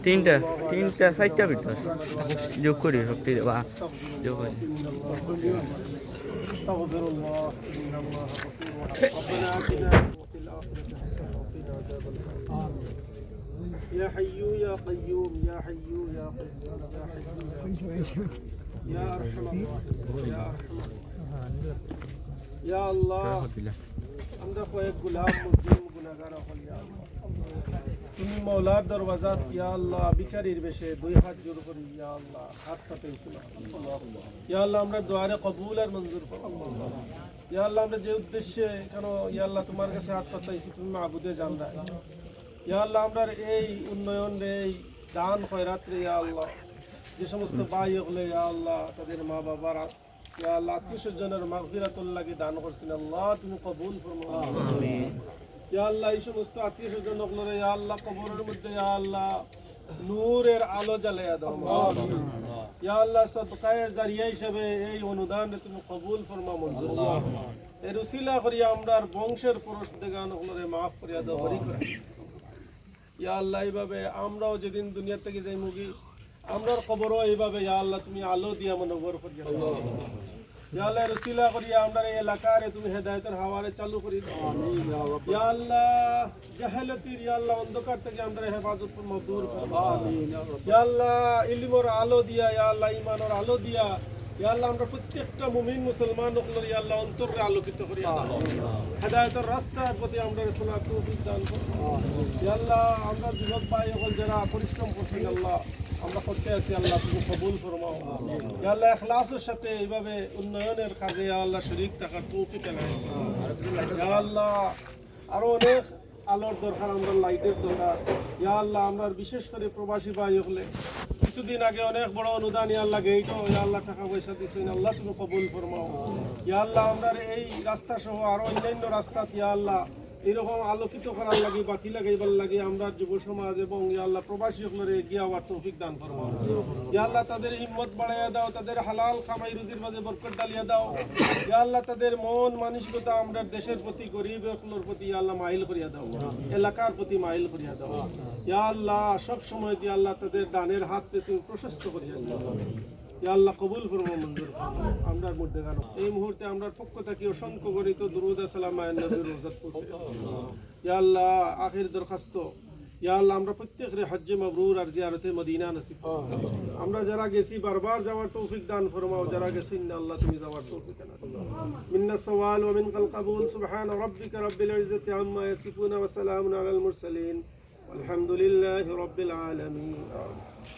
তিনটা তিনটা চারটা ভিতর যোগ করি শক্তি বা যোগ করি استغفر الله ان الله غفور رحيم ربنا اتنا في الاخره حسنه وقنا عذاب النار يا حي يا قيوم يا حي يا قيوم يا حي يا قيوم يا ارحم الراحمين يا ارحم الراحمين يا الله আমরা কয়েক গোলাম মুসলিম গুনাহগার হল ইয়া আল্লাহ তুমি মওলার দরওয়াজাত ইয়া আল্লাহ ভিখারির বেশে দুই হাত জোড় করি ইয়া আল্লাহ হাত পাতেছিল ইয়া আল্লাহ আমরা দোয়ারে কবুল আর মঞ্জুর করো ইয়া আল্লাহ আমরা যে উদ্দেশ্যে কেন ইয়া আল্লাহ তোমার কাছে হাত পাতাইছি তুমি মাবুদে জানরা ইয়া আল্লাহ আমরা এই উন্নয়ন এই দান খয়রাত রে ইয়া আল্লাহ যে সমস্ত ভাই হলে ইয়া আল্লাহ তাদের মা বাবার ইয়া আল্লাহ আত্মীয়স্বজনের মাগফিরাতুল লাগি দান করছেন আল্লাহ তুমি কবুল ফরমাও আমিন ইয়া আল্লাহ এই সমস্ত আত্মীয়স্বজন হলে ইয়া আল্লাহ কবরের মধ্যে ইয়া আল্লাহ নূরের আলো জ্বালায়া দাও আমিন ইয়া আল্লাহ সদকায়ে জারিয়া হিসেবে এই অনুদান তুমি কবুল ফরমাও মঞ্জুর এই রসিলা করিয়া আমরার বংশের পুরুষ দেগান হলে মাফ করিয়া দাও হরি করে ইয়া আল্লাহ এইভাবে আমরাও যেদিন দুনিয়া থেকে যাই মুগি আমরার কবরও এইভাবে ইয়া আল্লাহ তুমি আলো দিয়া মনোবর করিয়া দাও ইয়া আল্লাহ রসিলা করিয়া আমরার এই এলাকারে তুমি হেদায়েতের হাওয়ারে চালু করি দাও আমিন ইয়া আল্লাহ জাহালাতির ইয়া আল্লাহ অন্ধকার থেকে আমরা হেফাজত ফরমাও দূর করো আমিন ইয়া আল্লাহ ইলমের আলো দিয়া ইয়া আল্লাহ ঈমানের আলো দিয়া ইয়া আল্লাহ আমরা প্রত্যেকটা মুমিন মুসলমান হলো ইয়া আল্লাহ অন্তরে আলোকিত করিয়া দাও হেদায়েতের রাস্তার প্রতি আমরা রাসূলের তৌফিক দান করো ইয়া আল্লাহ আমরা যুবক ভাই হল যারা পরিশ্রম করছেন আল্লাহ আমরা করতে আছি আল্লাহ তুমি কবুল ফরমাও ইয়া আল্লাহ ইখলাসের সাথে এইভাবে উন্নয়নের কাজে ইয়া আল্লাহ শরীক থাকার তৌফিক এনায়েত করো ইয়া আল্লাহ আরো অনেক আলোর দরকার আমরা লাইটের দরকার ইয়া আল্লাহ আমরা বিশেষ করে প্রবাসী ভাই হলে কিছুদিন আগে অনেক বড় অনুদান ইয়া আল্লাহ গেইটো ইয়া আল্লাহ টাকা পয়সা দিছেন আল্লাহ তুমি কবুল ফরমাও ইয়া আল্লাহ আমরা এই রাস্তা সহ আরো অন্যান্য রাস্তা ইয়া আল্লাহ এরকম আলোকিত করার লাগে বাতি লাগাইবার লাগে আমরা যুব সমাজ এবং ইয়া আল্লাহ প্রবাসী হলে এগিয়ে আওয়ার তৌফিক দান ফরমাও ইয়া আল্লাহ তাদের হিম্মত বাড়াইয়া দাও তাদের হালাল কামাই রুজির মাঝে বরকত ডালিয়া দাও ইয়া আল্লাহ তাদের মন মানসিকতা আমরা দেশের প্রতি গরিব হলের প্রতি ইয়া আল্লাহ মাইল করিয়া দাও এলাকার প্রতি মাইল করিয়া দাও ইয়া আল্লাহ সব সময় ইয়া আল্লাহ তাদের দানের হাতকে তুমি প্রশস্ত করিয়া দাও ইয়া আল্লাহ কবুল ফরমাও মঞ্জুর ফরমাও আমরার মধ্যে গানো এই মুহূর্তে আমরার পক্ষ থেকে অসংখ্য গরিত দুরুদ সালাম আয়ের নবীর রওজাত পৌঁছে ইয়া আল্লাহ আখির দরখাস্ত ইয়া আল্লাহ আমরা প্রত্যেকরে হজ্জে মাবরুর আর জিয়ারতে মদিনা নসিব আমরা যারা গেছি বারবার যাওয়ার তৌফিক দান ফরমাও যারা গেছি না আল্লাহ তুমি যাওয়ার তৌফিক দান মিন্না সওয়াল ওয়া মিনকাল কবুল সুবহান রাব্বিকা রাব্বিল ইজ্জাতি আম্মা ইয়াসিফুন ওয়া সালামুন আলাল মুরসালিন আলহামদুলিল্লাহি রাব্বিল আলামিন